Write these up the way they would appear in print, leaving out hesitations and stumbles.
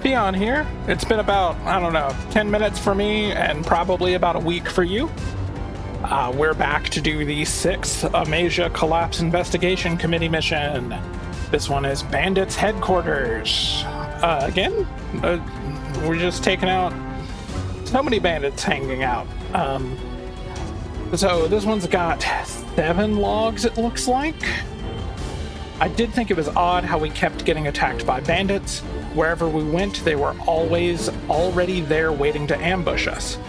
Theon here. It's been about, I don't know, 10 minutes for me and probably about a week for you. We're back to do the 6th Amasia Collapse Investigation Committee mission. This one is Bandits Headquarters. Again, we're just taking out so many bandits hanging out. So this one's got 7 logs, it looks like. I did think it was odd how we kept getting attacked by bandits. Wherever we went, they were always already there waiting to ambush us.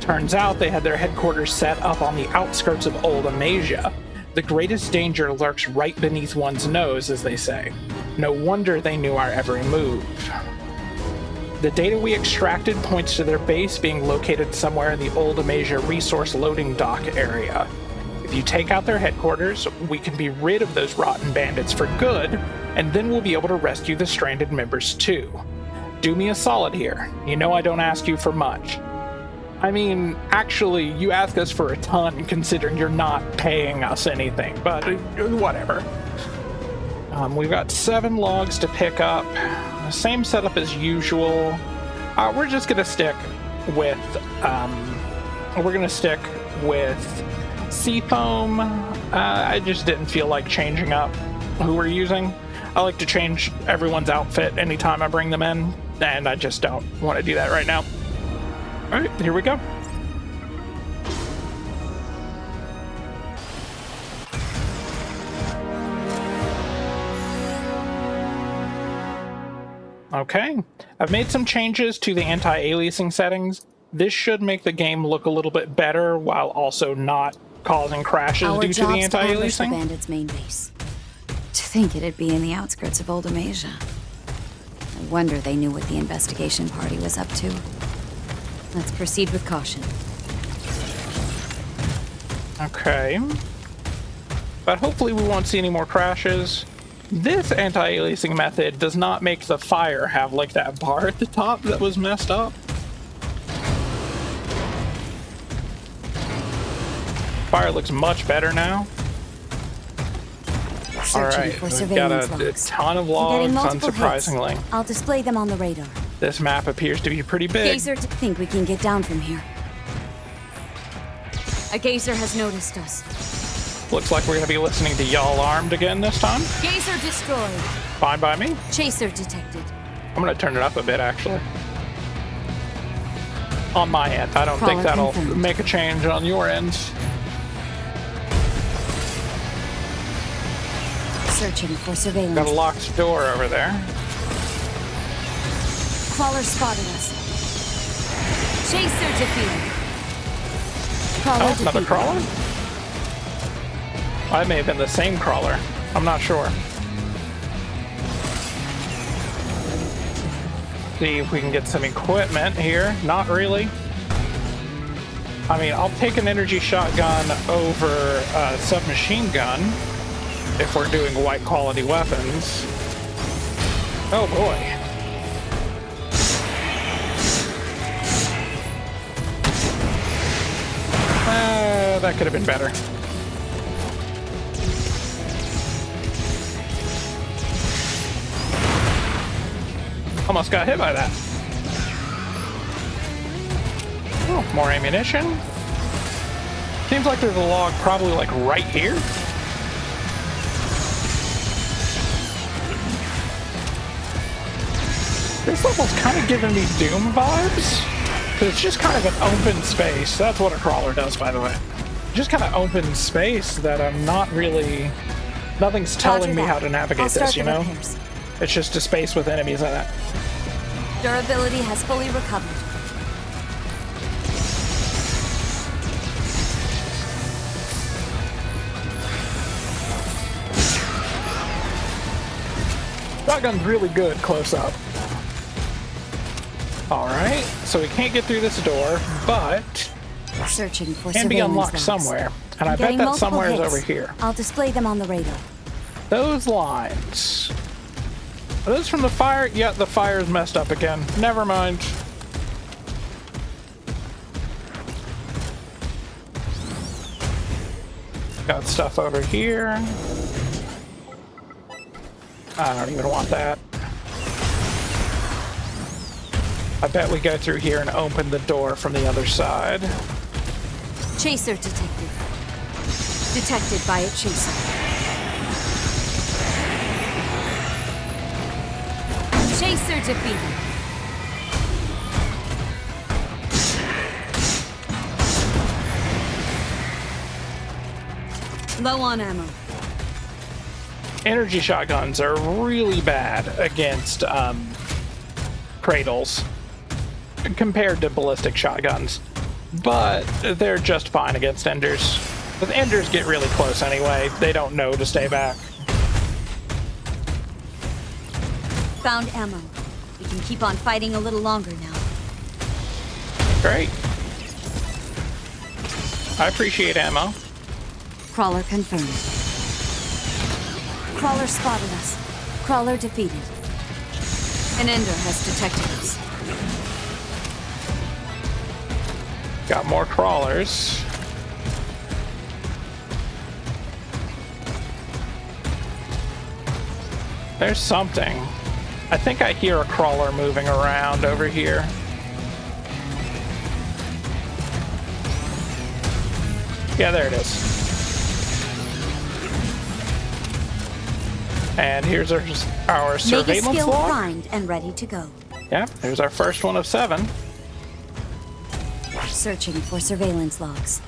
Turns out they had their headquarters set up on the outskirts of Old Amasia. The greatest danger lurks right beneath one's nose, as they say. No wonder they knew our every move. The data we extracted points to their base being located somewhere in the Old Amasia resource loading dock area. If you take out their headquarters, we can be rid of those rotten bandits for good, and then we'll be able to rescue the stranded members too. Do me a solid here. You know I don't ask you for much. I mean, actually, you ask us for a ton considering you're not paying us anything, but whatever. We've got 7 logs to pick up. Same setup as usual. We're just gonna stick with Seafoam. I just didn't feel like changing up who we're using. I like to change everyone's outfit anytime I bring them in, and I just don't want to do that right now. All right, here we go. Okay, I've made some changes to the anti-aliasing settings. This should make the game look a little bit better while also not causing crashes due to the anti-aliasing. The bandits' main base. To think it'd be in the outskirts of Old Amasia. I wonder they knew what the investigation party was up to. Let's proceed with caution. Okay. But hopefully we won't see any more crashes. This anti-aliasing method does not make the fire have like that bar at the top that was messed up. Fire looks much better now. Alright, we've got a ton of logs, unsurprisingly. Hits. I'll display them on the radar. This map appears to be pretty big. Gazer think we can get down from here. A gazer has noticed us. Looks like we're going to be listening to Y'all Armed again this time. Gazer destroyed. Fine by me. Chaser detected. I'm going to turn it up a bit, actually. On my end. I don't think that'll make a change on your end. Searching for surveillance. Got a locked door over there. Crawler spotted us. Chaser defeated. Crawler another crawler? I may have been the same crawler. I'm not sure. See if we can get some equipment here. Not really. I mean, I'll take an energy shotgun over a submachine gun if we're doing white quality weapons. Oh boy. That could have been better. Almost got hit by that. Oh, more ammunition. Seems like there's a log probably like right here. This level's kind of giving me Doom vibes. Because it's just kind of an open space. That's what a crawler does, by the way. Just kind of open space that I'm not really... Nothing's telling me how to navigate this, you know? It's just a space with enemies in it. Durability has fully recovered. Shotgun's really good close up. Alright, so we can't get through this door, but searching for can be unlocked somewhere. And I bet that somewhere is over here. I'll display them on the radar. Those lines. Are those from the fire? Yeah, the fire's messed up again. Never mind. Got stuff over here. I don't even want that. I bet we go through here and open the door from the other side. Chaser detected. Detected by a chaser. Chaser defeated. Low on ammo. Energy shotguns are really bad against cradles compared to ballistic shotguns, but they're just fine against enders. But enders get really close anyway. They don't know to stay back. Found ammo. We can keep on fighting a little longer now. Great. I appreciate ammo. Crawler confirmed. Crawler spotted us. Crawler defeated. An ender has detected us. Got more crawlers. There's something. I think I hear a crawler moving around over here. Yeah, there it is. And here's our surveillance Mega skill log. primed and ready to go. Yep, there's our first one of 7. Searching for surveillance logs.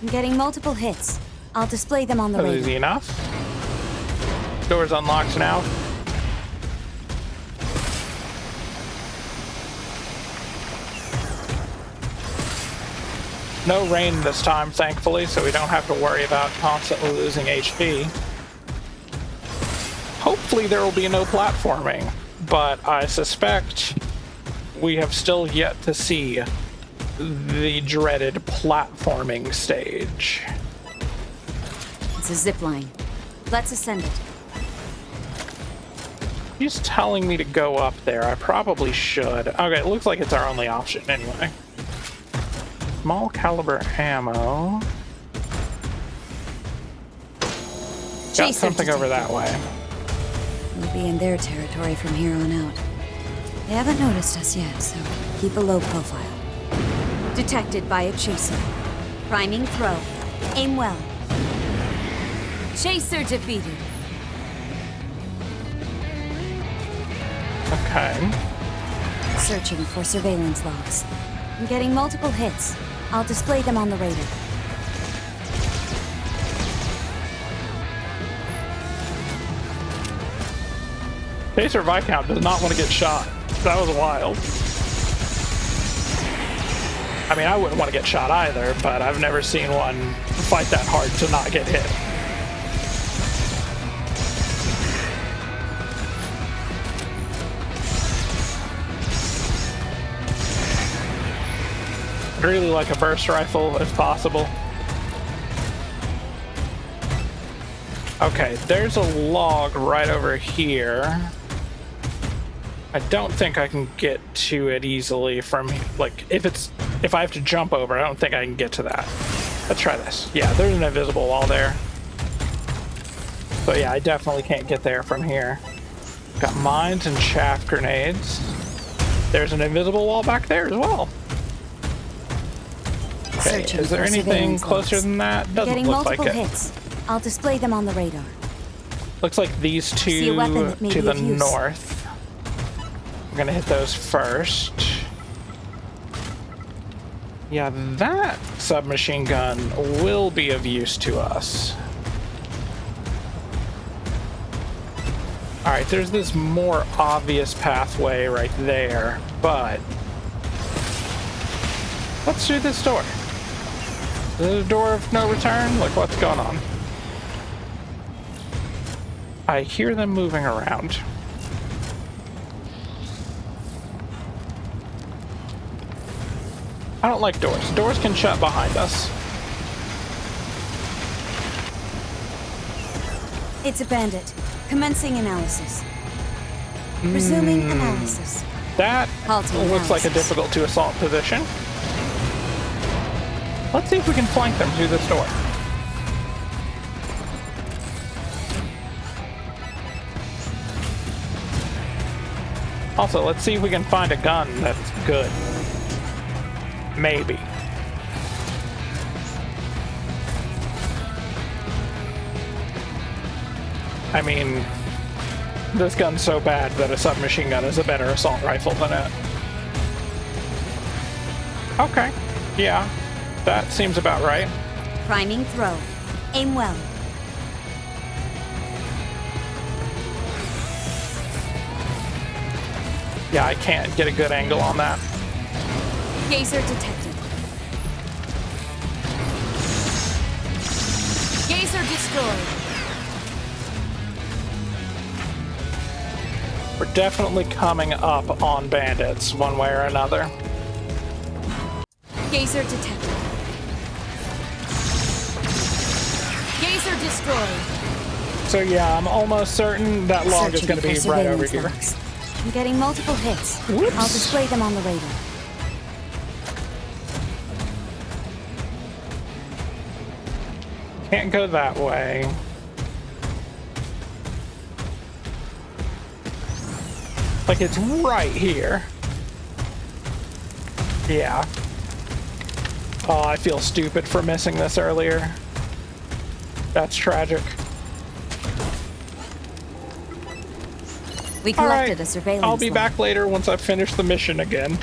I'm getting multiple hits. I'll display them on the That was radar. easy enough. Door's unlocked now. No rain this time, thankfully, so we don't have to worry about constantly losing HP. Hopefully there will be no platforming, but I suspect we have still yet to see the dreaded platforming stage. It's a zip line. Let's ascend it. He's telling me to go up there. I probably should. Okay, it looks like it's our only option anyway. Small caliber ammo. Got something over that way. We'll be in their territory from here on out. They haven't noticed us yet, so keep a low profile. Detected by a chaser. Priming throw. Aim well. Chaser defeated. Okay. Searching for surveillance logs. I'm getting multiple hits. I'll display them on the radar. Chaser Viscount does not want to get shot. That was wild. I mean, I wouldn't want to get shot either, but I've never seen one fight that hard to not get hit. I'd really like a burst rifle if possible. Okay, there's a log right over here. I don't think I can get to it easily from, like, if I have to jump over, I don't think I can get to that. Let's try this. Yeah, there's an invisible wall there. So yeah, I definitely can't get there from here. Got mines and chaff grenades. There's an invisible wall back there as well. Okay, is there anything closer than that? Doesn't look like it. Hits. I'll display them on the radar. Looks like these two to the north. We're gonna hit those first. Yeah, that submachine gun will be of use to us. Alright, there's this more obvious pathway right there, but let's do this door. Is it a door of no return? Like, what's going on? I hear them moving around. I don't like doors. Doors can shut behind us. It's a bandit. Commencing analysis. Resuming analysis. That Halting looks like a analysis. difficult to assault position. Let's see if we can flank them through this door. Also, let's see if we can find a gun that's good. Maybe. I mean, this gun's so bad that a submachine gun is a better assault rifle than it. Okay, yeah, that seems about right. Priming throw. Aim well. Yeah, I can't get a good angle on that. Gazer detected. Gazer destroyed. We're definitely coming up on bandits one way or another. Gazer detected. Gazer destroyed. So yeah, I'm almost certain that log is going to be right over here. Logs. I'm getting multiple hits. Whoops. I'll display them on the radar. Can't go that way. Like, it's right here. Yeah. Oh, I feel stupid for missing this earlier. That's tragic. We collected a surveillance I'll be log. back later once I've finished the mission again.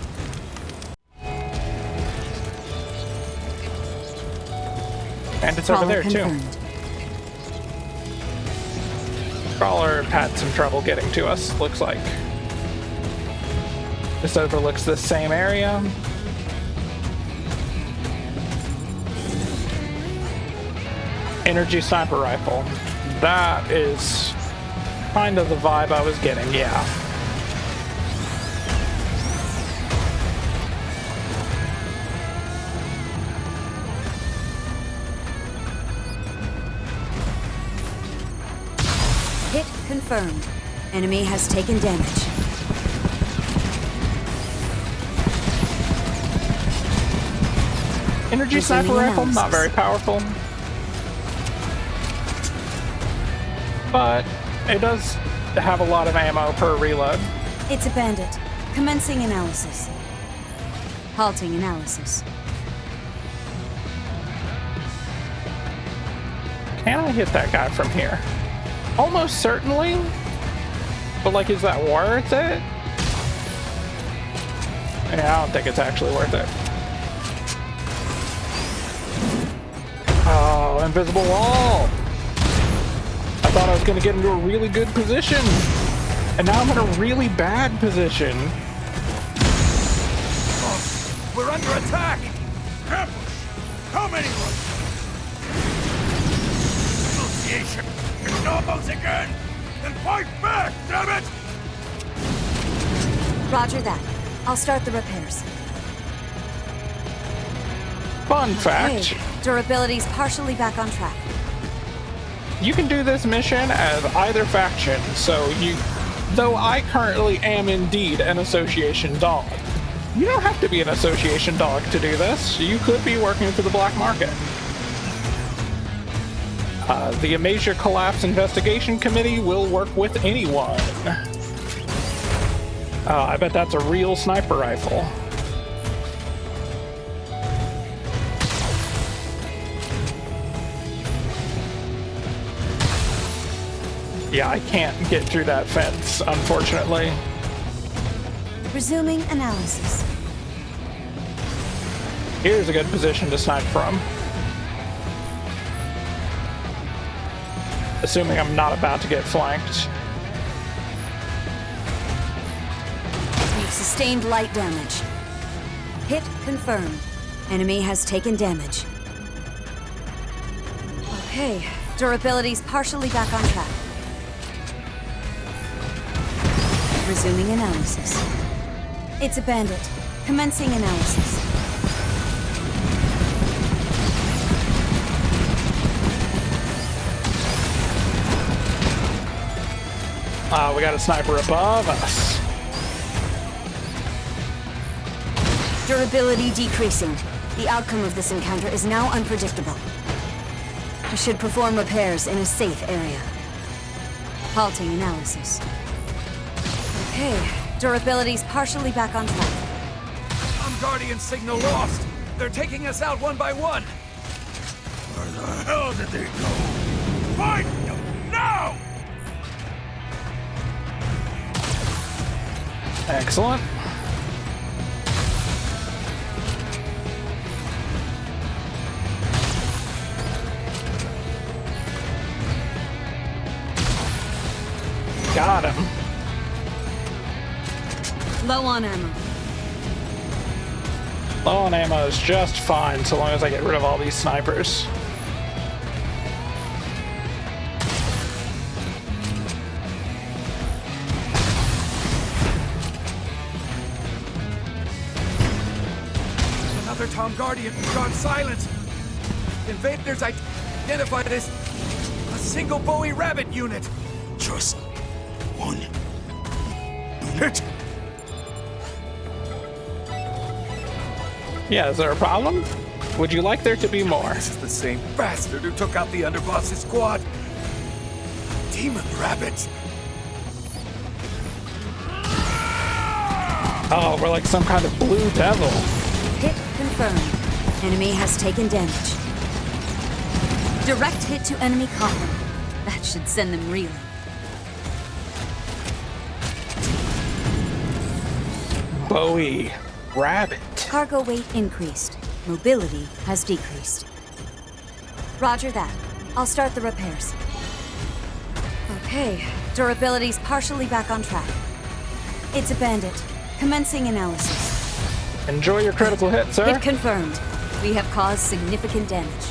And it's over there, too. Crawler had some trouble getting to us, looks like. This overlooks this same area. Energy sniper rifle. That is kind of the vibe I was getting, yeah. Hit confirmed. Enemy has taken damage. Energy sniper rifle, not very powerful. But it does have a lot of ammo per reload. It's a bandit. Commencing analysis. Halting analysis. Can I hit that guy from here? Almost certainly. But like, is that worth it? Yeah, I don't think it's actually worth it. Oh, invisible wall. I thought I was going to get into a really good position. And now I'm in a really bad position. Oh, we're under attack! Ambush! Come anyone! Association! Knows again! Then fight back, damn it! Roger that. I'll start the repairs. Fun fact. Okay. Durability's partially back on track. You can do this mission as either faction, though I currently am indeed an association dog. You don't have to be an association dog to do this. You could be working for the black market. The Amasia Collapse Investigation Committee will work with anyone. I bet that's a real sniper rifle. Yeah, I can't get through that fence, unfortunately. Resuming analysis. Here's a good position to snipe from. Assuming I'm not about to get flanked. We've sustained light damage. Hit confirmed. Enemy has taken damage. Okay, durability's partially back on track. Resuming analysis. It's a bandit. Commencing analysis. We got a sniper above us. Durability decreasing. The outcome of this encounter is now unpredictable. I should perform repairs in a safe area. Halting analysis. Okay, Durability's partially back on track. Guardian signal lost. They're taking us out one by one. Where the hell did they go? Fight! Now! Excellent. Got him. Low on ammo. Low on ammo is just fine so long as I get rid of all these snipers. Another Tom Guardian has gone silent. Invaders identified as a single Bowie Rabbit unit. Just one unit? Yeah, is there a problem? Would you like there to be more? This is the same bastard who took out the underboss's squad. Demon Rabbit. Oh, we're like some kind of blue devil. Hit confirmed. Enemy has taken damage. Direct hit to enemy coffin. That should send them reeling. Bowie Rabbit. Cargo weight increased. Mobility has decreased. Roger that. I'll start the repairs. Okay, durability's partially back on track. It's a bandit. Commencing analysis. Enjoy your critical hit, sir. Hit confirmed. We have caused significant damage.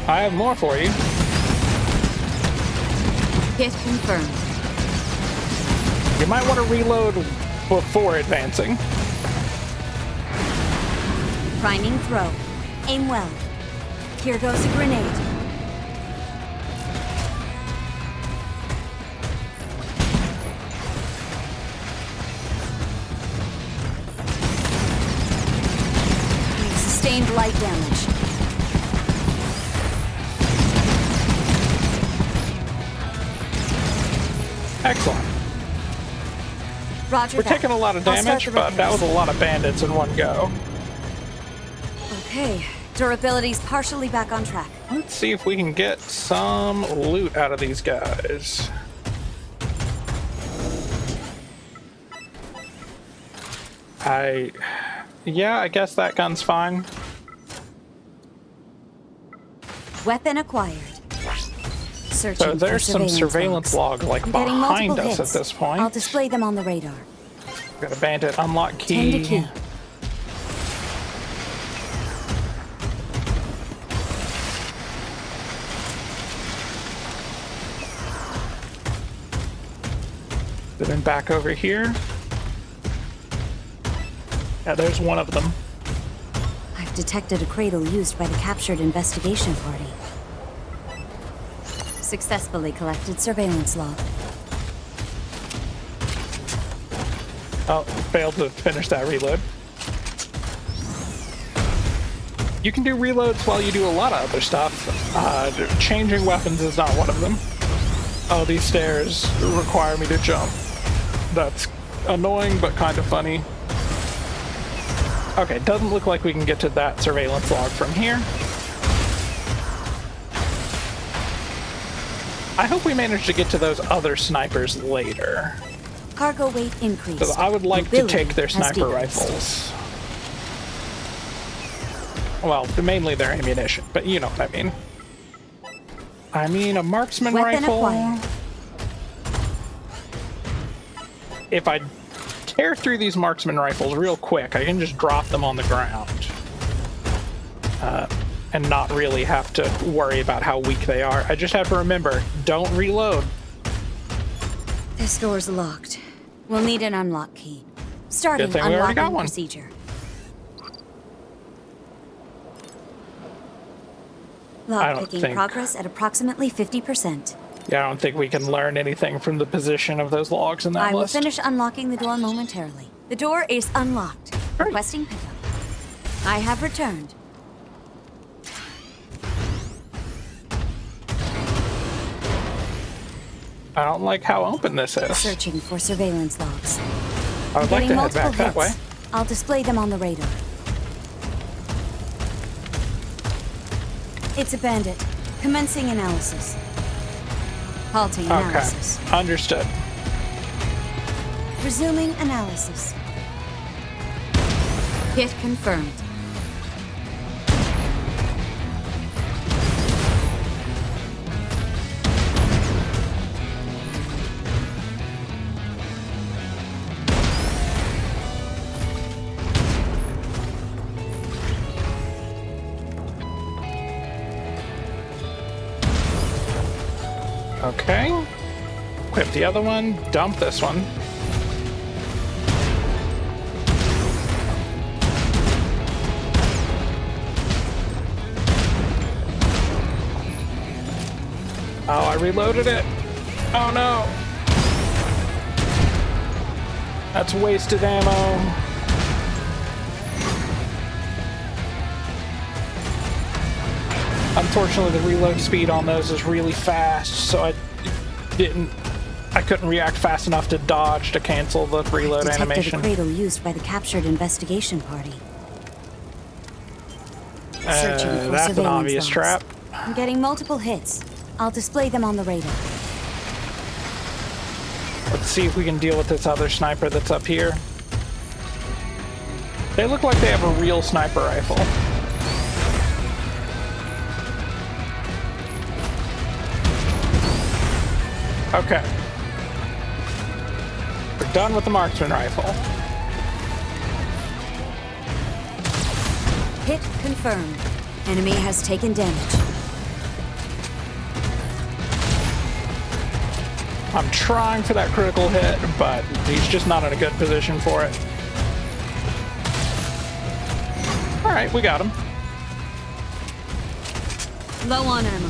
I have more for you. Hit confirmed. You might want to reload before advancing. Priming throw. Aim well. Here goes a grenade. You've sustained light damage. Excellent. Roger We're that. taking a lot of I'll start damage, the but that was repairs. a lot of bandits in one go. Okay, durability's partially back on track. Let's see if we can get some loot out of these guys. Yeah, I guess that gun's fine. Weapon acquired. Searching So there's for some surveillance logs. log like I'm getting behind multiple us hits. at this point. I'll display them on the radar. Got a bandit unlock 10 key. to key. Then back over here. Yeah, there's one of them. I've detected a cradle used by the captured investigation party. Successfully collected surveillance log. Oh, failed to finish that reload. You can do reloads while you do a lot of other stuff. Changing weapons is not one of them. Oh, these stairs require me to jump. That's annoying, but kind of funny. Okay, doesn't look like we can get to that surveillance log from here. I hope we manage to get to those other snipers later. Cargo weight increased. So I would like Mobility to take their has sniper decreased. rifles. Well, mainly their ammunition, but you know what I mean. I mean a marksman Weapon rifle. acquired. If I tear through these marksman rifles real quick, I can just drop them on the ground. And not really have to worry about how weak they are. I just have to remember, don't reload. This door's locked. We'll need an unlock key. Starting Good thing we already got unlocking one. procedure. I Lock don't picking think- progress at approximately 50%. Yeah, I don't think we can learn anything from the position of those logs in that I will list. finish unlocking the door momentarily. The door is unlocked. Great. Requesting pickup. I have returned. I don't like how open this is. Searching for surveillance logs. I would like to head back that way. I'll display them on the radar. It's a bandit. Commencing analysis. Halting analysis. Okay, understood. Resuming analysis. Hit confirmed. Okay. Equip the other one, dump this one. Oh, I reloaded it. Oh no. That's wasted ammo. Unfortunately, the reload speed on those is really fast, so I couldn't react fast enough to dodge to cancel the reload animation. The cradle used by the captured investigation party. That's an obvious trap. I'm getting multiple hits. I'll display them on the radar. Let's see if we can deal with this other sniper that's up here. They look like they have a real sniper rifle. Okay. We're done with the marksman rifle. Hit confirmed. Enemy has taken damage. I'm trying for that critical hit, but he's just not in a good position for it. Alright, we got him. Low on ammo.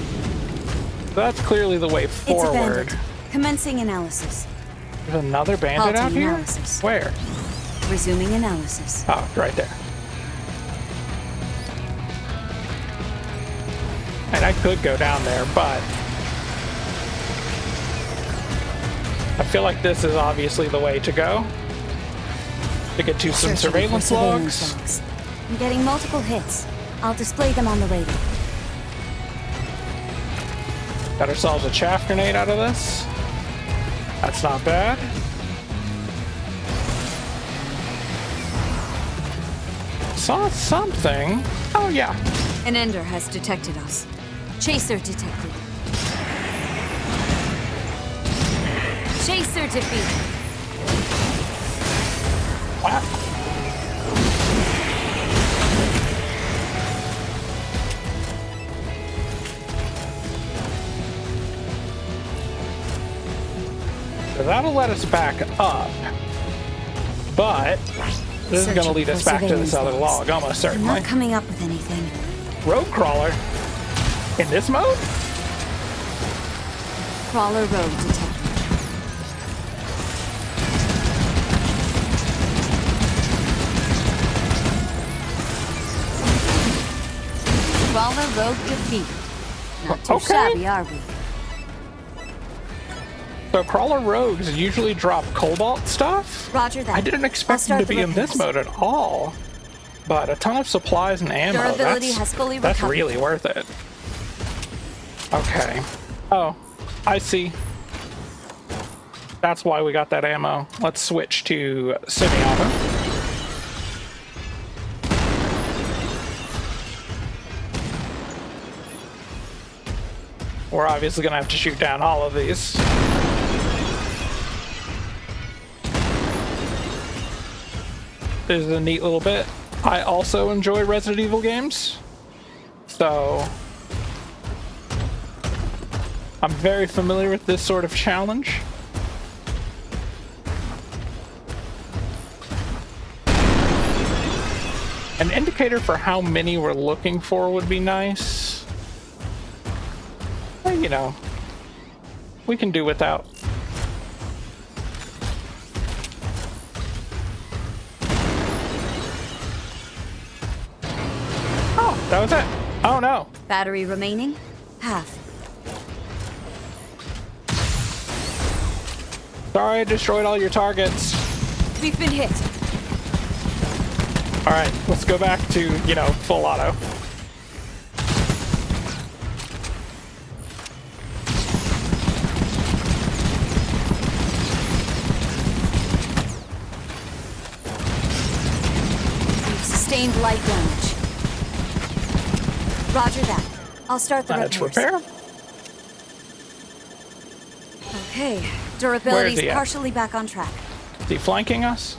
That's clearly the way forward. It's a bandit. Commencing analysis. There's another bandit out here? Analysis. Where? Resuming analysis. Oh, right there. And I could go down there, but I feel like this is obviously the way to go. To get to some surveillance logs. I'm getting multiple hits. I'll display them on the radar. Got ourselves a chaff grenade out of this. That's not bad. Saw something. Oh, yeah. An ender has detected us. Chaser detected. Chaser defeated. Wow. That'll let us back up, but this is going to lead us back to this other log, almost certainly. I'm not coming up with anything. Rogue crawler in this mode? Crawler rogue detected. Crawler rogue defeated. Not too shabby, are we? So crawler rogues usually drop cobalt stuff? Roger that. I didn't expect them to be in this mode at all. But a ton of supplies and ammo, Durability has fully that's recovered. really worth it. Okay. Oh, I see. That's why we got that ammo. Let's switch to semi-auto. We're obviously going to have to shoot down all of these. This is a neat little bit. I also enjoy Resident Evil games, so I'm very familiar with this sort of challenge. An indicator for how many we're looking for would be nice. But, you know, we can do without. That was it. Oh no. Battery remaining? Half. Alright, destroyed all your targets. We've been hit. Alright, let's go back to, you know, full auto. We've sustained light damage. Roger that. I'll start the Let's repairs. repair. Okay, Where durability's is he at? partially back on track. Is he flanking us?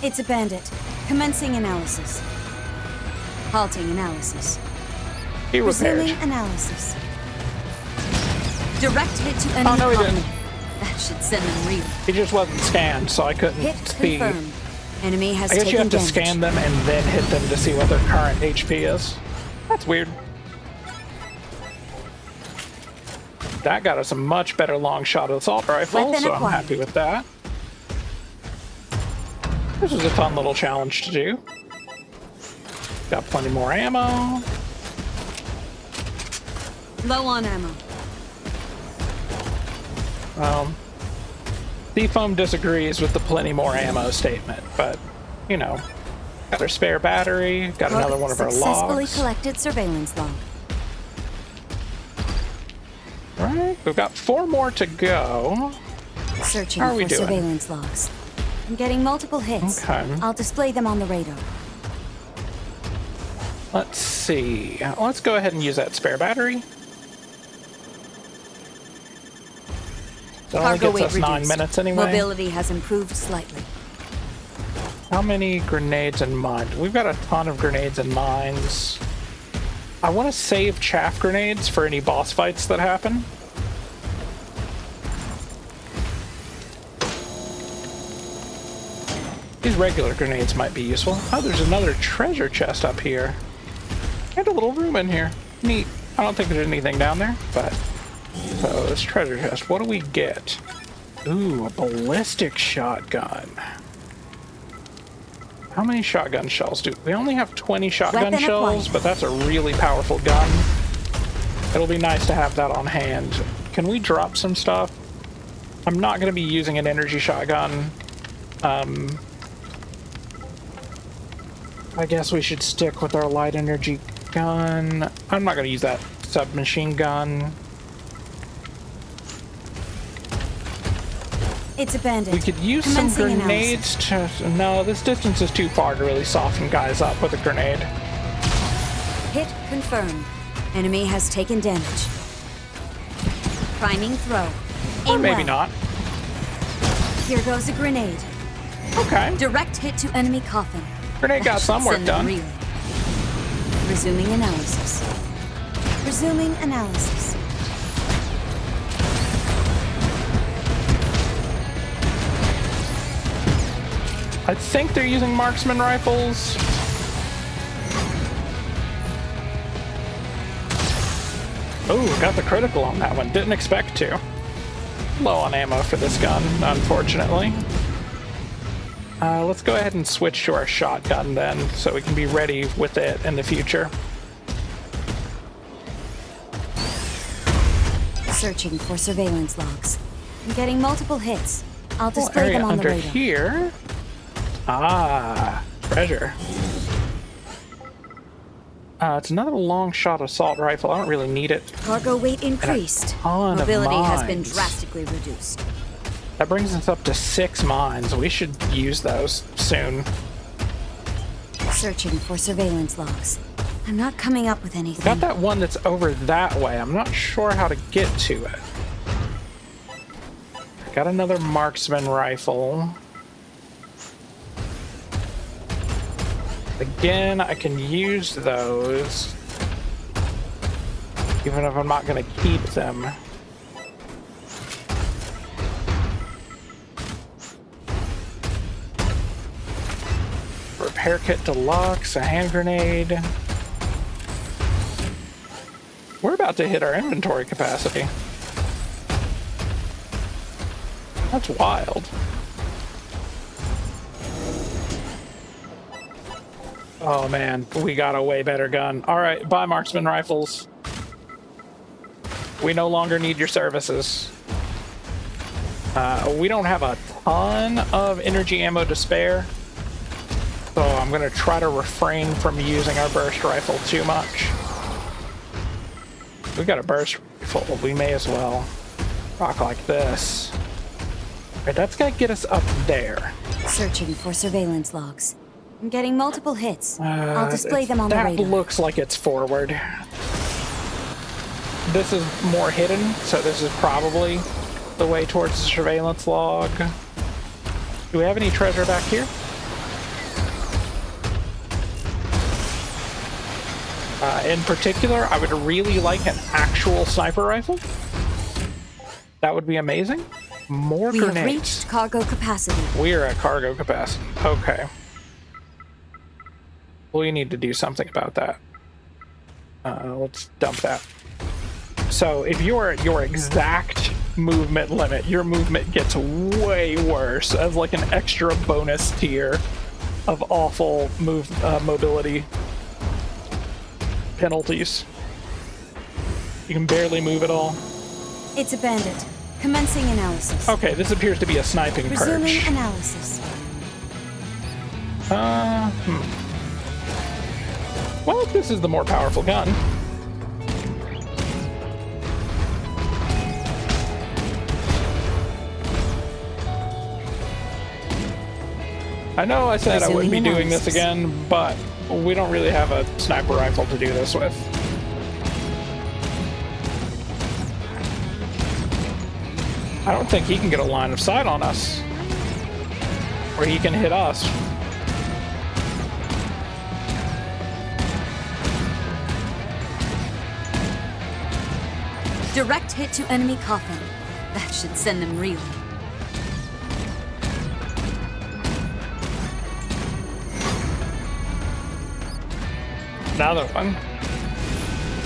It's a bandit. Commencing analysis. Halting analysis. He repaired. Resuming analysis. Direct hit to enemy. Oh, no, he column. didn't. That should send them reeling. He just wasn't scanned, so I couldn't Hit see. confirmed. Enemy has I guess taken you have to damage. scan them and then hit them to see what their current HP is. That's weird. That got us a much better long shot assault rifle, Weapon so I'm acquired. happy with that. This was a fun little challenge to do. Got plenty more ammo. Low on ammo. Seafoam disagrees with the plenty more ammo statement, but, you know, got our spare battery, got another one of our Successfully logs. collected surveillance log. Right, we've got 4 more to go. Searching How are for we doing? surveillance logs. I'm getting multiple hits. Okay. I'll display them on the radar. Let's see. Let's go ahead and use that spare battery. That only Cargo gets weight us 9 reduced. minutes anyway. Mobility has improved slightly. How many grenades and mines? We've got a ton of grenades and mines. I want to save chaff grenades for any boss fights that happen. These regular grenades might be useful. Oh, there's another treasure chest up here. And a little room in here. Neat. I don't think there's anything down there, but... So, this treasure chest, what do we get? Ooh, a ballistic shotgun. How many shotgun shells do we only have 20 shotgun Weapon shells, acquired. but that's a really powerful gun. It'll be nice to have that on hand. Can we drop some stuff? I'm not going to be using an energy shotgun. I guess we should stick with our light energy gun. I'm not going to use that submachine gun. It's a bandit. We could use some Commencing grenades to... No, this distance is too far to really soften guys up with a grenade. Hit confirmed. Enemy has taken damage. Priming throw. Or Aim maybe well. not. Here goes a grenade. Okay. Direct hit to enemy coffin. Grenade got That some should work send them done. reeling. Resuming analysis. Resuming analysis. I think they're using marksman rifles. Oh, got the critical on that one. Didn't expect to. Low on ammo for this gun, unfortunately. Let's go ahead and switch to our shotgun then, so we can be ready with it in the future. Searching for surveillance logs. I'm getting multiple hits. I'll Little display area them on the under radar. here. Ah, treasure. It's another long shot assault rifle. I don't really need it. Cargo weight increased. ton of Mobility has been mines. drastically reduced. That brings us up to 6 mines. We should use those soon. Searching for surveillance logs. I'm not coming up with anything. Got that one that's over that way. I'm not sure how to get to it. Got another marksman rifle. Again, I can use those, even if I'm not going to keep them. Repair kit deluxe, a hand grenade. We're about to hit our inventory capacity. That's wild. Oh man, we got a way better gun. All right, buy marksman rifles. We no longer need your services. We don't have a ton of energy ammo to spare, so I'm going to try to refrain from using our burst rifle too much. We got a burst rifle, we may as well rock like this. All right, that's going to get us up there. Searching for surveillance logs. I'm getting multiple hits. I'll display them on the radar. That looks like it's forward. This is more hidden, so this is probably the way towards the surveillance log. Do we have any treasure back here? In particular, I would really like an actual sniper rifle. That would be amazing. More grenades. We have reached cargo capacity. We're at cargo capacity. Okay. We need to do something about that. Let's dump that. So if you're at your exact movement limit, your movement gets way worse as like an extra bonus tier of awful mobility penalties. You can barely move at all. It's a bandit. Commencing analysis. Okay, this appears to be a sniping Resuming perch. analysis. Well, this is the more powerful gun. I know I said I wouldn't be doing this again, but we don't really have a sniper rifle to do this with. I don't think he can get a line of sight on us. Or he can hit us. Direct hit to enemy coffin. That should send them reeling. Another one.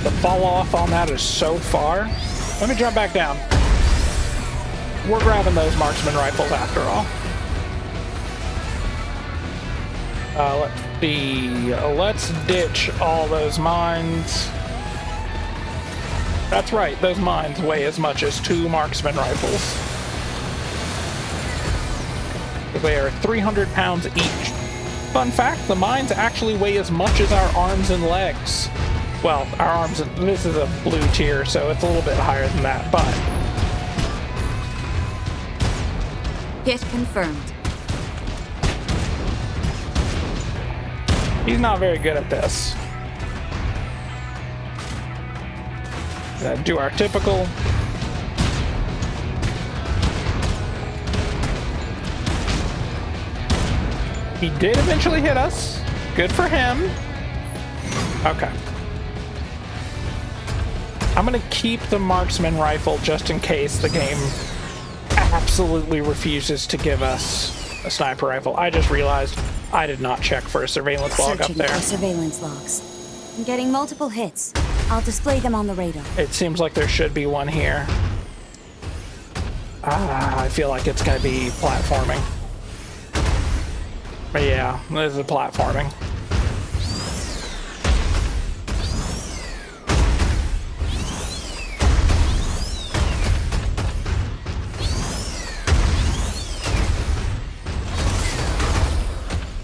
The fall off on that is so far. Let me jump back down. We're grabbing those marksman rifles after all. Let's see. Let's ditch all those mines. That's right, those mines weigh as much as 2 marksman rifles. They are 300 pounds each. Fun fact, the mines actually weigh as much as our arms and legs. Well, our arms and... this is a blue tier, so it's a little bit higher than that, but... Hit confirmed. He's not very good at this. Do our typical. He did eventually hit us. Good for him. Okay. I'm gonna keep the marksman rifle just in case the game absolutely refuses to give us a sniper rifle. I just realized I did not check for a surveillance log up there. Searching for surveillance logs. I'm getting multiple hits. I'll display them on the radar. It seems like there should be one here. I feel like it's going to be platforming. But yeah, this is platforming.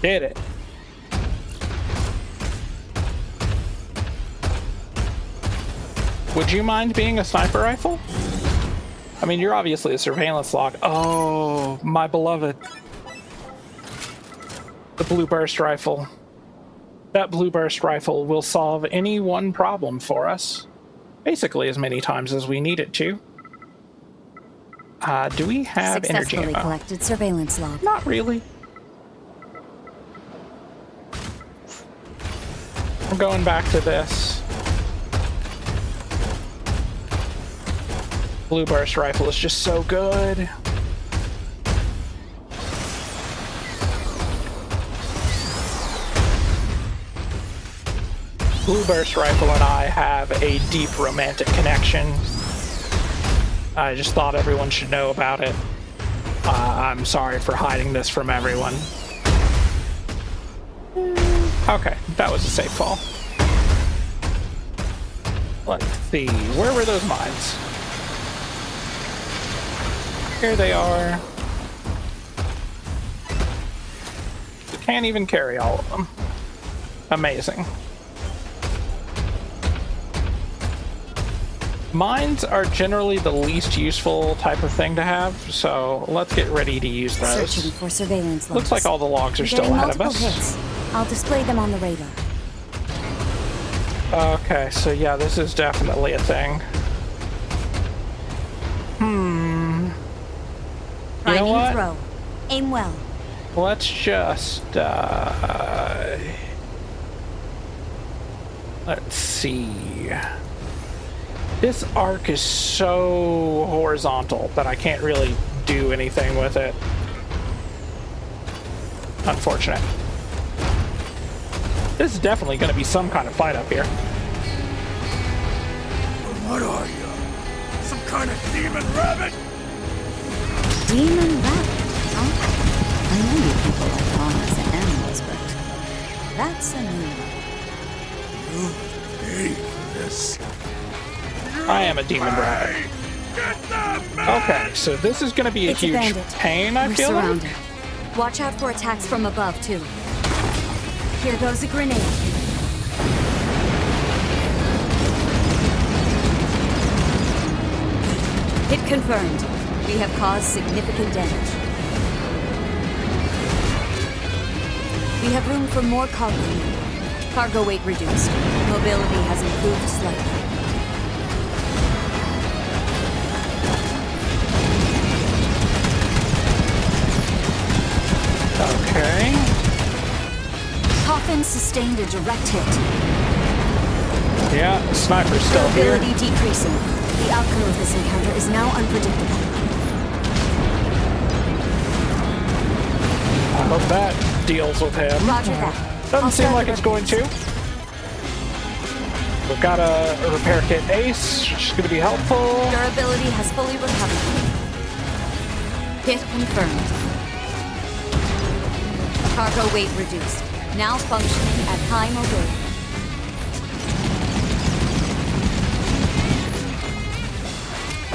Did it. Would you mind being a sniper rifle? I mean, you're obviously a surveillance log. Oh, my beloved. The blue burst rifle. That blue burst rifle will solve any one problem for us. Basically as many times as we need it to. Do we have energy ammo? Successfully collected surveillance log. Not really. I'm going back to this. Blue burst rifle is just so good. Blue burst rifle and I have a deep romantic connection. I just thought everyone should know about it. I'm sorry for hiding this from everyone. Okay, that was a safe fall. Let's see, where were those mines? Here they are. We can't even carry all of them. Amazing. Mines are generally the least useful type of thing to have, so let's get ready to use those. Searching for surveillance logs. Looks like all the logs are still Getting ahead of multiple us. hits. I'll display them on the radar. Okay, so yeah, this is definitely a thing. You know Priming what? throw. Aim well. Let's just, let's see. This arc is so horizontal that I can't really do anything with it. Unfortunate. This is definitely going to be some kind of fight up here. What are you? Some kind of demon rabbit? Demon rabbit, huh? I know you people like honest animals, but that's a new one. You hate this. I am a demon rabbit. Get them! Okay, so this is going to be a It's a huge bandit. pain, I We're feel like. surrounded. Watch out for attacks from above, too. Here goes a grenade. Hit confirmed. We have caused significant damage. We have room for more cargo. Cargo weight reduced. Mobility has improved slightly. Okay. Coffin sustained a direct hit. Yeah, the sniper's still here. Mobility decreasing. The outcome of this encounter is now unpredictable. I hope that deals with him. Roger that. Doesn't I'll seem start like the it's going to. repairs. We've got a repair kit ace, which is going to be helpful. Durability has fully recovered. Hit confirmed. Cargo weight reduced. Now functioning at high mobility.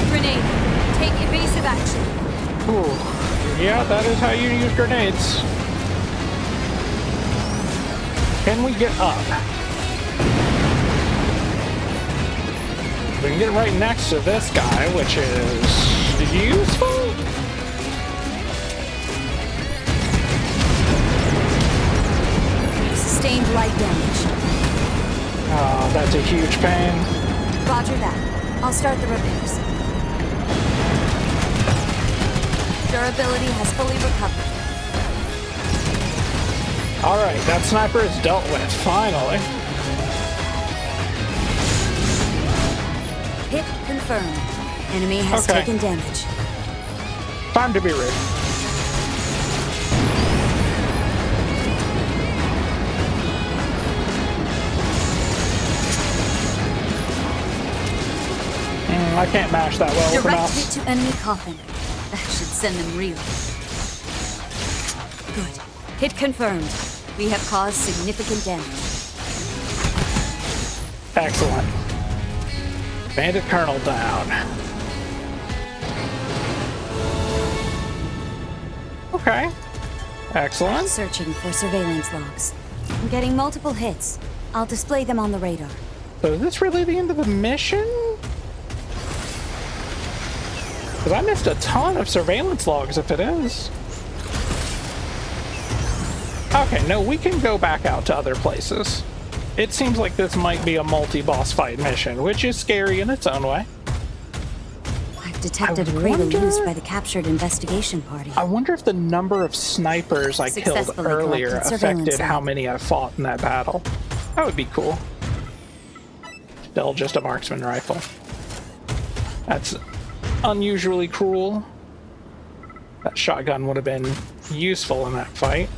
Grenade. Take evasive action. Ooh. Yeah, that is how you use grenades. Can we get up? We can get right next to this guy, which is useful. Sustained light damage. Oh, that's a huge pain. Roger that. I'll start the repairs. Durability has fully recovered. Alright, that sniper is dealt with, finally. Hit confirmed. Enemy has Okay. taken damage. Time to be rude. I can't mash that well with the Direct mouse. hit to enemy coffin. That should send them reeling. Good. Hit confirmed. We have caused significant damage. Excellent. Bandit Colonel down. Okay. Excellent. Searching for surveillance logs. I'm getting multiple hits. I'll display them on the radar. So is this really the end of the mission? Because I missed a ton of surveillance logs if it is. Okay, no, we can go back out to other places. It seems like this might be a multi-boss fight mission, which is scary in its own way. I've detected I a cradle wonder- used by the captured investigation party. I wonder if the number of snipers I killed Successfully earlier collected surveillance affected how log. many I fought in that battle. That would be cool. Still just a marksman rifle. That's unusually cruel. That shotgun would have been useful in that fight.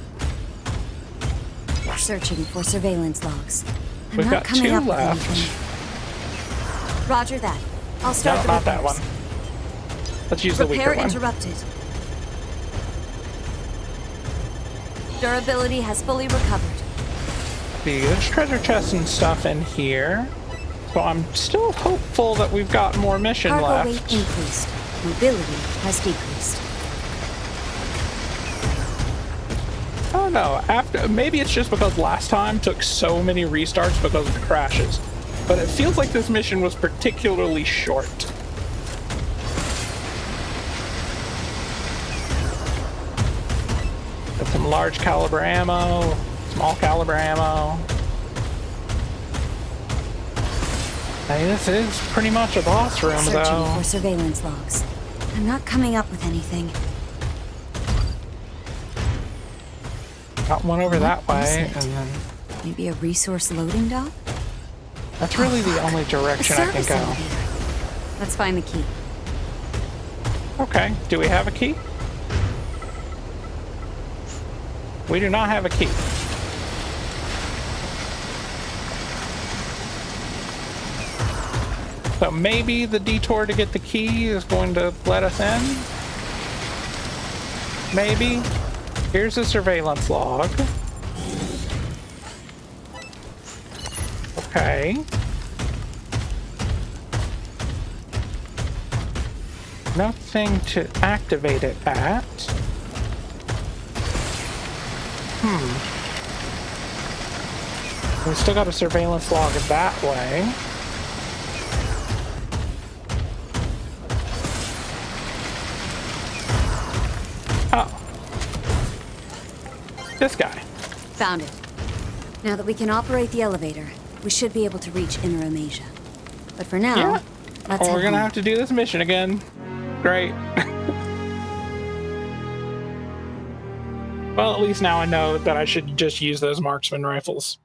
Searching for surveillance logs. I'm We've not got coming two up with left. anything. Roger that. I'll start No, the not that repairs. one. Let's use the weaker Repair one. interrupted. Durability has fully recovered. There's treasure chests and stuff in here. So I'm still hopeful that we've got more mission Cargo left. weight increased. Mobility has decreased. Oh no, maybe it's just because last time took so many restarts because of the crashes. But it feels like this mission was particularly short. Got some large caliber ammo, small caliber ammo. Hey, this is pretty much a boss room, Searching though. for surveillance logs. I'm not coming up with anything. Got one over that What is way, it? and then Maybe a resource loading dock? that's really the only A direction I can service go. elevator. Let's find the key. Okay, do we have a key? We do not have a key. So maybe the detour to get the key is going to let us in? Maybe. Here's a surveillance log. Okay. Nothing to activate it at. We still got a surveillance log that way. Oh. This guy. Found it. Now that we can operate the elevator, we should be able to reach Inner Amasia. But for now, Yeah. let's We're head gonna home. have to do this mission again. Great. Well, at least now I know that I should just use those marksman rifles.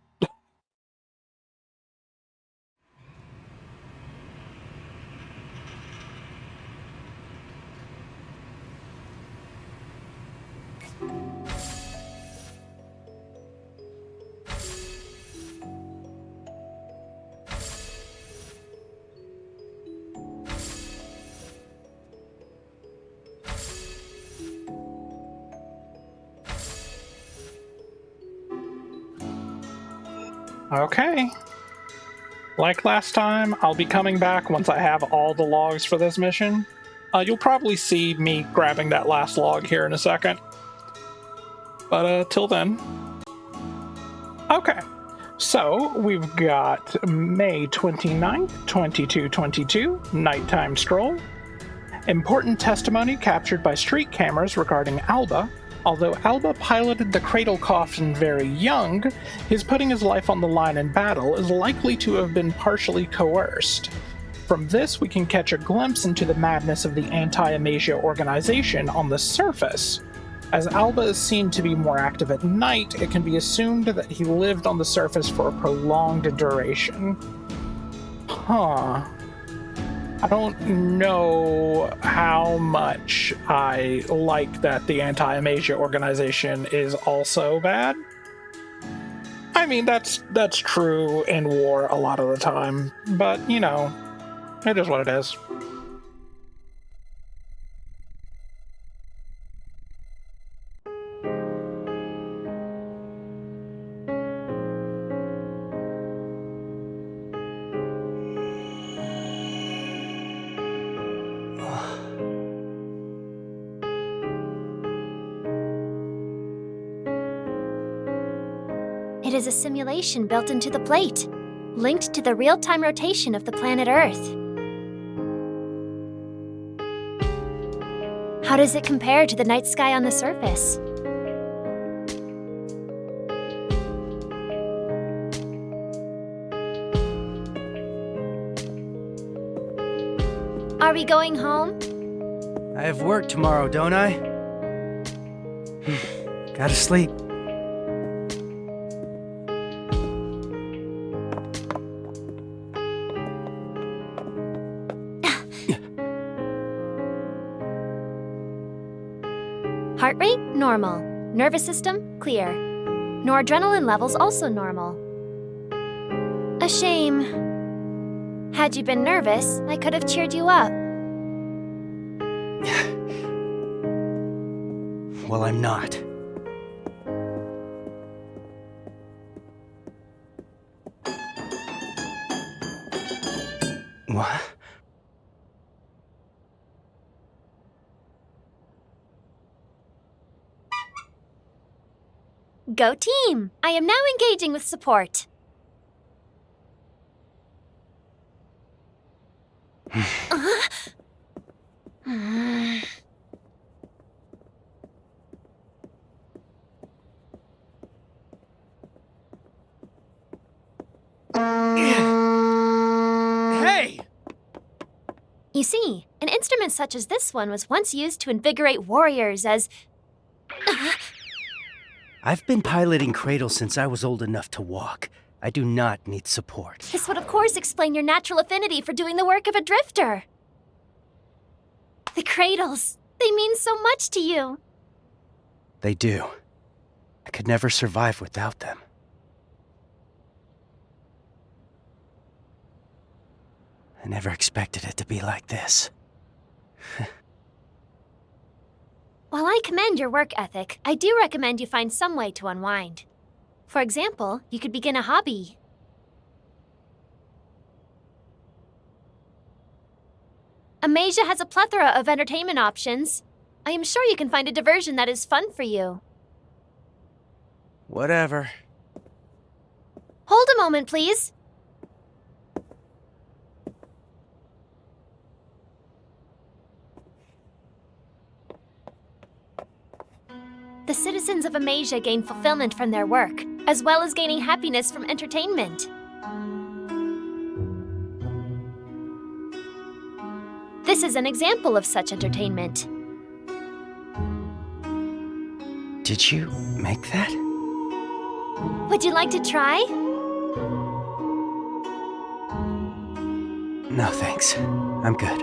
Okay. Like last time, I'll be coming back once I have all the logs for this mission. You'll probably see me grabbing that last log here in a second. But till then. Okay. So we've got May 29th, 2222, nighttime stroll. Important testimony captured by street cameras regarding Alba. Although Alba piloted the cradle coffin very young, his putting his life on the line in battle is likely to have been partially coerced. From this, we can catch a glimpse into the madness of the Anti-Amasia organization on the surface. As Alba is seen to be more active at night, it can be assumed that he lived on the surface for a prolonged duration. Huh. I don't know how much I like that the Anti-Amasia organization is also bad. I mean, that's true in war a lot of the time, but, you know, it is what it is. It is a simulation built into the plate, linked to the real-time rotation of the planet Earth. How does it compare to the night sky on the surface? Are we going home? I have work tomorrow, don't I? Gotta sleep. Heart rate, normal. Nervous system, clear. Noradrenaline levels also normal. A shame. Had you been nervous, I could have cheered you up. Well, I'm not. What? Go team! I am now engaging with support. Hey! You see, an instrument such as this one was once used to invigorate warriors as... I've been piloting cradles since I was old enough to walk. I do not need support. This would of course explain your natural affinity for doing the work of a drifter. The cradles, they mean so much to you. They do. I could never survive without them. I never expected it to be like this. While I commend your work ethic, I do recommend you find some way to unwind. For example, you could begin a hobby. Amasia has a plethora of entertainment options. I am sure you can find a diversion that is fun for you. Whatever. Hold a moment, please. The citizens of Amasia gain fulfillment from their work, as well as gaining happiness from entertainment. This is an example of such entertainment. Did you make that? Would you like to try? No, thanks. I'm good.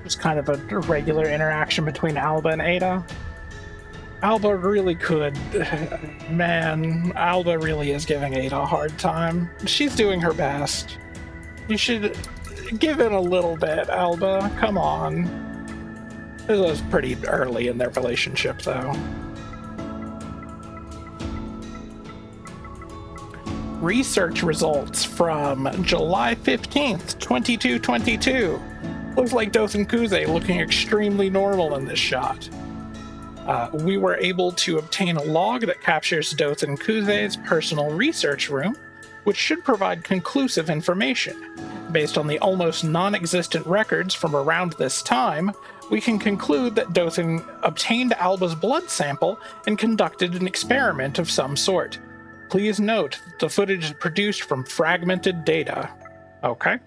Just kind of a regular interaction between Alba and Ada. Alba really could... Man, Alba really is giving Ada a hard time. She's doing her best. You should give in a little bit, Alba. Come on. This was pretty early in their relationship, though. Research results from July 15th, 2222. Looks like Dothan Kuze looking extremely normal in this shot. We were able to obtain a log that captures Dothan Kuze's personal research room, which should provide conclusive information. Based on the almost non-existent records from around this time, we can conclude that Dothan obtained Alba's blood sample and conducted an experiment of some sort. Please note that the footage is produced from fragmented data. Okay.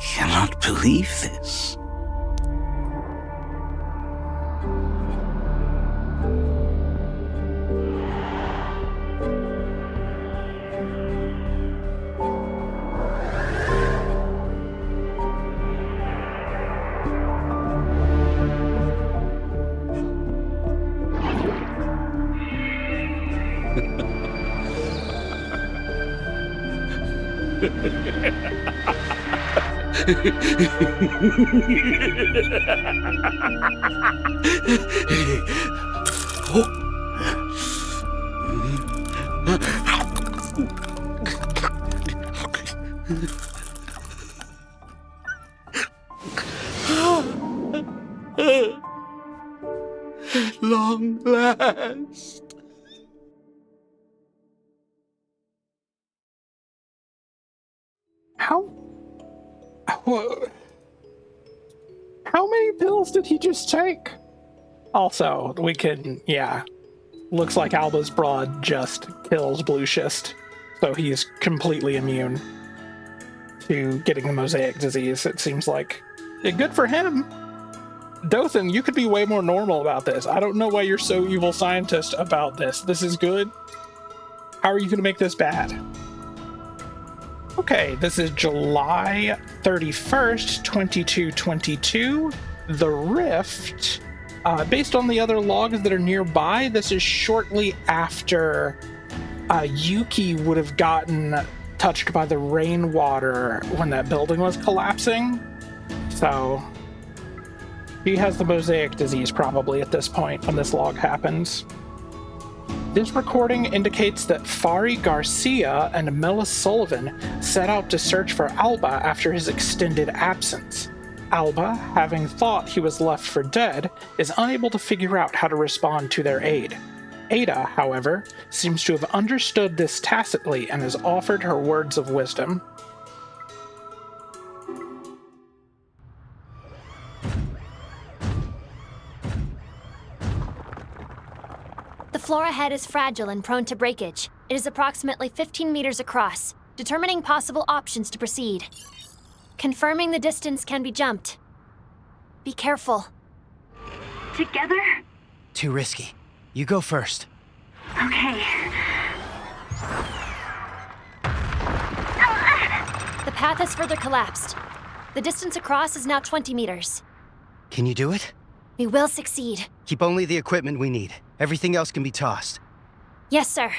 Cannot believe this. Long last. How many pills did he just take? Also, we can, looks like Alba's blood just kills blue schist, so he's completely immune to getting the Mosaic Disease, it seems like. Yeah, good for him. Dothan, you could be way more normal about this. I don't know why you're so evil scientist about this. This is good. How are you going to make this bad? Okay, this is July 31st, 2222. The Rift. Based on the other logs that are nearby, this is shortly after Yuki would have gotten touched by the rainwater when that building was collapsing. So he has the Mosaic Disease probably at this point when this log happens. This recording indicates that Fari Garcia and Melas Sullivan set out to search for Alba after his extended absence. Alba, having thought he was left for dead, is unable to figure out how to respond to their aid. Ada, however, seems to have understood this tacitly and has offered her words of wisdom. The floor ahead is fragile and prone to breakage. It is approximately 15 meters across, determining possible options to proceed. Confirming the distance can be jumped. Be careful. Together? Too risky. You go first. Okay. The path has further collapsed. The distance across is now 20 meters. Can you do it? We will succeed. Keep only the equipment we need. Everything else can be tossed. Yes, sir.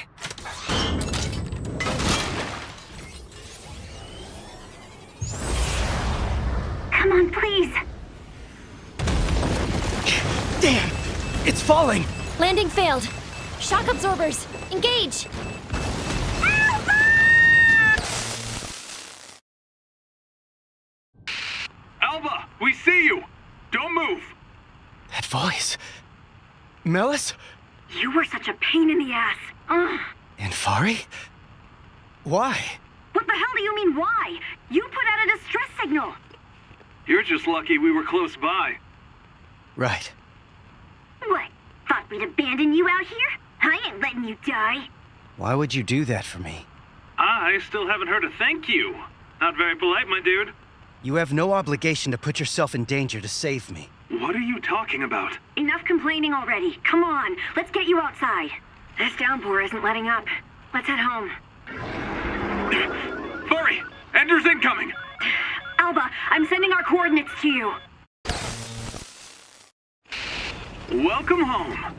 Come on, please. Damn! It's falling! Landing failed. Shock absorbers, engage! Alba, we see you! Don't move! That voice. Melas? You were such a pain in the ass. Ugh. And Fari? Why? What the hell do you mean, why? You put out a distress signal. You're just lucky we were close by. Right. What? Thought we'd abandon you out here? I ain't letting you die. Why would you do that for me? I still haven't heard a thank you. Not very polite, my dude. You have no obligation to put yourself in danger to save me. What are you talking about? Enough complaining already. Come on, let's get you outside. This downpour isn't letting up. Let's head home. Fari! Ender's incoming! Alba, I'm sending our coordinates to you. Welcome home.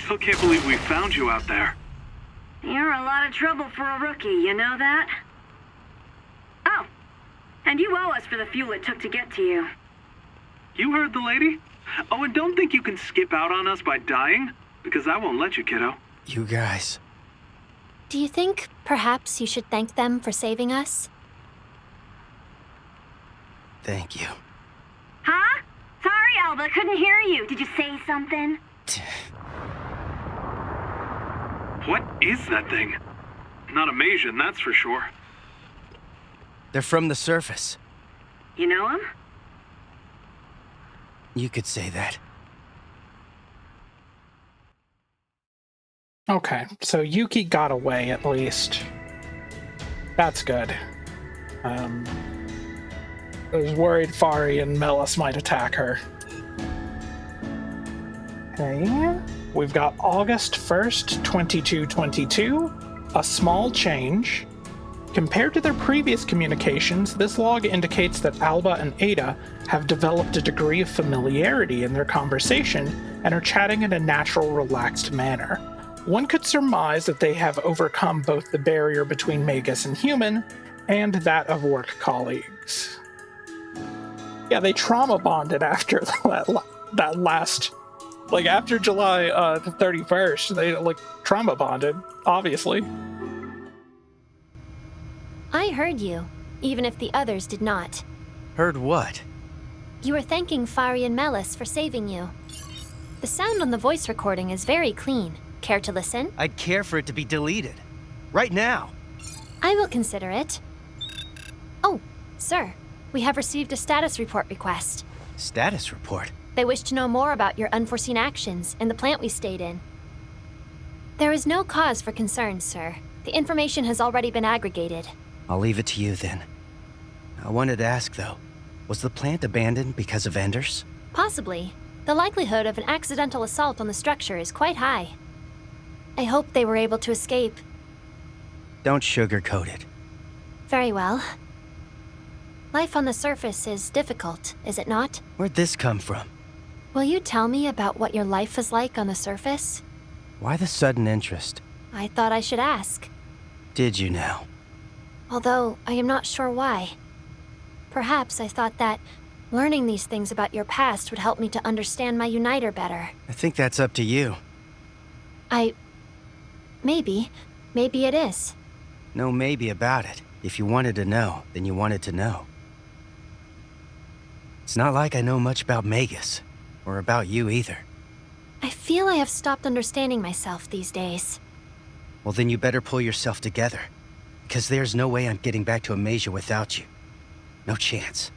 Still can't believe we found you out there. You're a lot of trouble for a rookie, you know that? Oh, and you owe us for the fuel it took to get to you. You heard the lady? Oh, and don't think you can skip out on us by dying, because I won't let you, kiddo. You guys. Do you think perhaps you should thank them for saving us? Thank you. Huh? Sorry, Alba, couldn't hear you. Did you say something? What is that thing? Not Amasian, that's for sure. They're from the surface. You know him? You could say that. Okay, so Yuki got away at least. That's good. I was worried Fari and Melas might attack her. Okay, we've got August 1st, 2222. A small change. Compared to their previous communications, this log indicates that Alba and Ada have developed a degree of familiarity in their conversation and are chatting in a natural, relaxed manner. One could surmise that they have overcome both the barrier between Magus and human and that of work colleagues. Yeah, they trauma bonded after that last, like after July the 31st, they like trauma bonded, obviously. I heard you, even if the others did not. Heard what? You were thanking Fari and Melas for saving you. The sound on the voice recording is very clean. Care to listen? I'd care for it to be deleted. Right now. I will consider it. Oh, sir, we have received a status report request. Status report? They wish to know more about your unforeseen actions in the plant we stayed in. There is no cause for concern, sir. The information has already been aggregated. I'll leave it to you then. I wanted to ask though, was the plant abandoned because of Enders? Possibly. The likelihood of an accidental assault on the structure is quite high. I hope they were able to escape. Don't sugarcoat it. Very well. Life on the surface is difficult, is it not? Where'd this come from? Will you tell me about what your life is like on the surface? Why the sudden interest? I thought I should ask. Did you now? Although, I am not sure why. Perhaps I thought that learning these things about your past would help me to understand my Uniter better. I think that's up to you. Maybe it is. No maybe about it. If you wanted to know, then you wanted to know. It's not like I know much about Magus, or about you either. I feel I have stopped understanding myself these days. Well, then you better pull yourself together. Because there's no way I'm getting back to Amasia without you. No chance.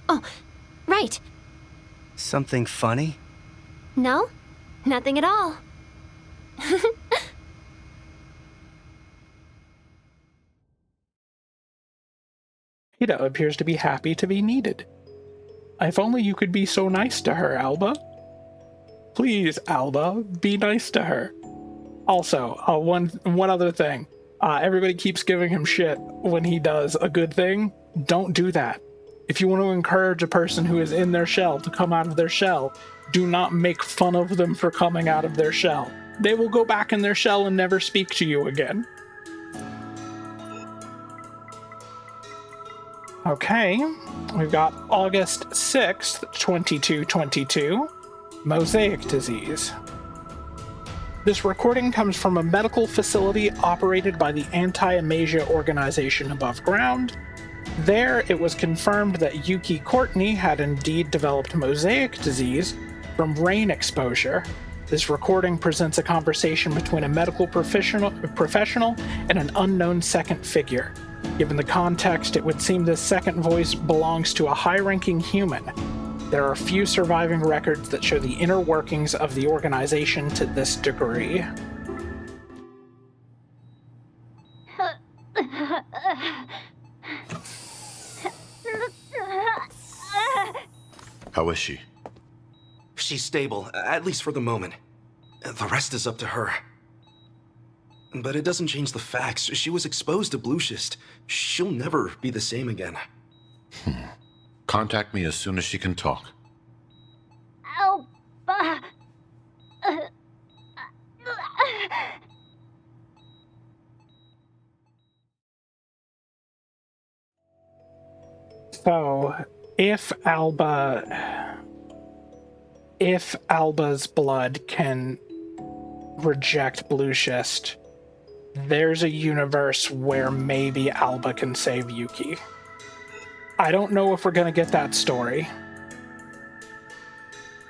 Oh, right. Something funny? No? Nothing at all. Ada appears to be happy to be needed. If only you could be so nice to her, Alba. Please, Alba, be nice to her. Also, one other thing. Everybody keeps giving him shit when he does a good thing. Don't do that. If you want to encourage a person who is in their shell to come out of their shell, do not make fun of them for coming out of their shell. They will go back in their shell and never speak to you again. Okay, we've got August 6th, 2222, Mosaic Disease. This recording comes from a medical facility operated by the Anti-Amasia organization above ground. There, it was confirmed that Yuki Courtney had indeed developed Mosaic Disease from rain exposure. This recording presents a conversation between a medical professional and an unknown second figure. Given the context, it would seem this second voice belongs to a high-ranking human. There are few surviving records that show the inner workings of the organization to this degree. How is she? She's stable, at least for the moment. The rest is up to her. But it doesn't change the facts. She was exposed to blue schist. She'll never be the same again. Contact me as soon as she can talk. Alba. So, if Alba's blood can reject blue schist, there's a universe where maybe Alba can save Yuki. I don't know if we're going to get that story.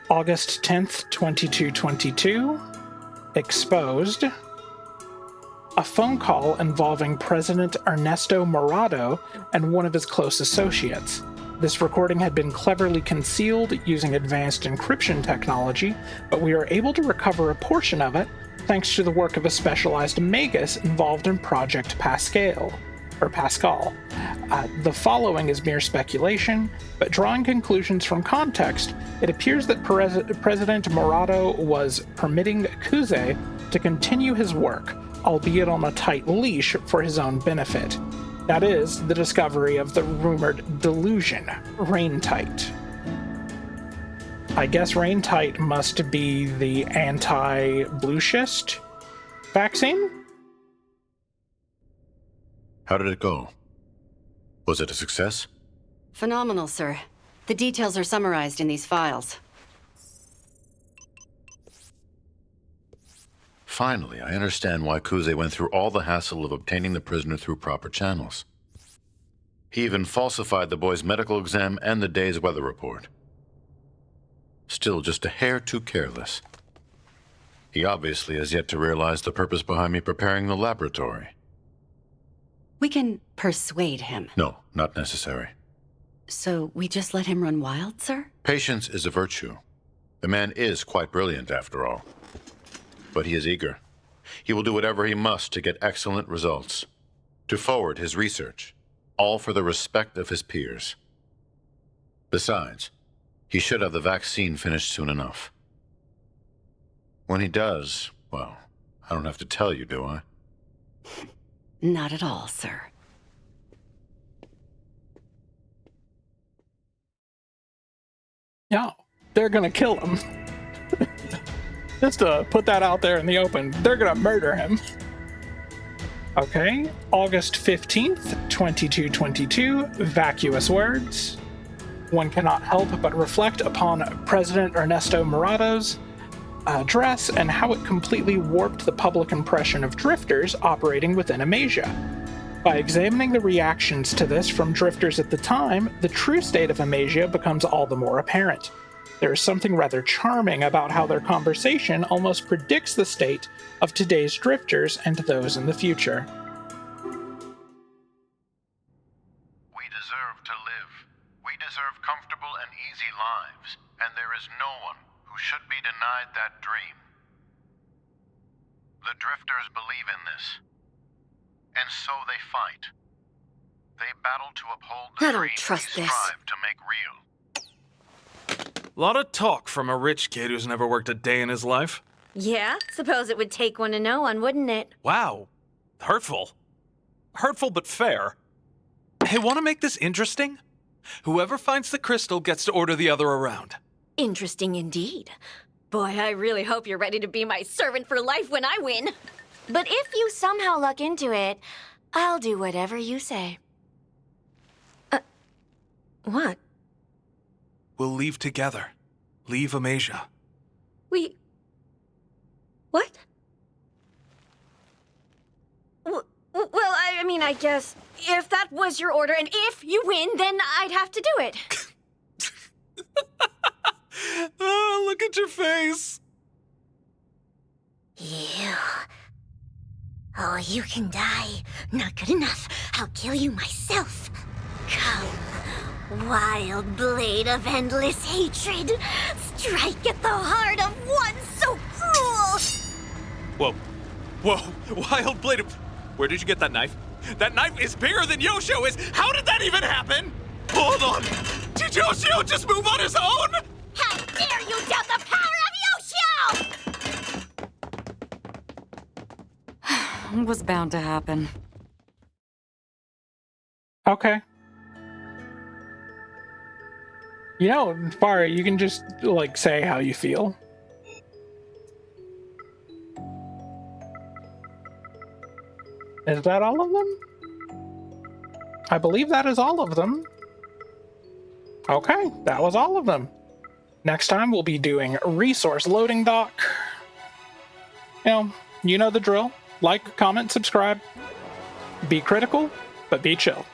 August 10th, 2222, Exposed. A phone call involving President Ernesto Morado and one of his close associates. This recording had been cleverly concealed using advanced encryption technology, but we are able to recover a portion of it thanks to the work of a specialized Magus involved in Project Pascal. The following is mere speculation, but drawing conclusions from context, it appears that President Morado was permitting Kuze to continue his work, albeit on a tight leash for his own benefit. That is, the discovery of the rumored delusion, Rain-Tight. I guess Rain-Tight must be the anti-blue schist vaccine? How did it go? Was it a success? Phenomenal, sir. The details are summarized in these files. Finally, I understand why Kuze went through all the hassle of obtaining the prisoner through proper channels. He even falsified the boy's medical exam and the day's weather report. Still just a hair too careless. He obviously has yet to realize the purpose behind me preparing the laboratory. We can persuade him. No, not necessary. So we just let him run wild, sir? Patience is a virtue. The man is quite brilliant, after all. But he is eager. He will do whatever he must to get excellent results, to forward his research, all for the respect of his peers. Besides, he should have the vaccine finished soon enough. When he does, well, I don't have to tell you, do I? Not at all, sir. Yeah, they're gonna kill him. Just to put that out there in the open, they're gonna murder him. Okay, August 15th, 2222, vacuous words. One cannot help but reflect upon President Ernesto Morato's address and how it completely warped the public impression of drifters operating within Amasia. By examining the reactions to this from drifters at the time, the true state of Amasia becomes all the more apparent. There is something rather charming about how their conversation almost predicts the state of today's drifters and those in the future. We deserve to live. We deserve comfortable and easy lives, and there is no one who should be denied that dream. The drifters believe in this, and so they fight. They battle to uphold the I don't dream trust we this. strive to make real. A lot of talk from a rich kid who's never worked a day in his life. Yeah, suppose it would take one to know one, wouldn't it? Wow. Hurtful. Hurtful but fair. Hey, want to make this interesting? Whoever finds the crystal gets to order the other around. Interesting indeed. Boy, I really hope you're ready to be my servant for life when I win. But if you somehow luck into it, I'll do whatever you say. What? We'll leave together. Leave Amasia. What? Well, I mean, I guess if that was your order and if you win, then I'd have to do it. Oh, look at your face. You. Oh, you can die. Not good enough. I'll kill you myself. Come, wild blade of endless hatred. Strike at the heart of one so cruel. Whoa, wild blade of... Where did you get that knife? That knife is bigger than Yoshio is. How did that even happen? Hold on. Did Yoshio just move on his own? How dare you doubt the power of Yoshio! It was bound to happen. Okay. You know, Fari, you can just, like, say how you feel. Is that all of them? I believe that is all of them. Okay, that was all of them. Next time we'll be doing resource loading dock. You know the drill. Like, comment, subscribe. Be critical, but be chill.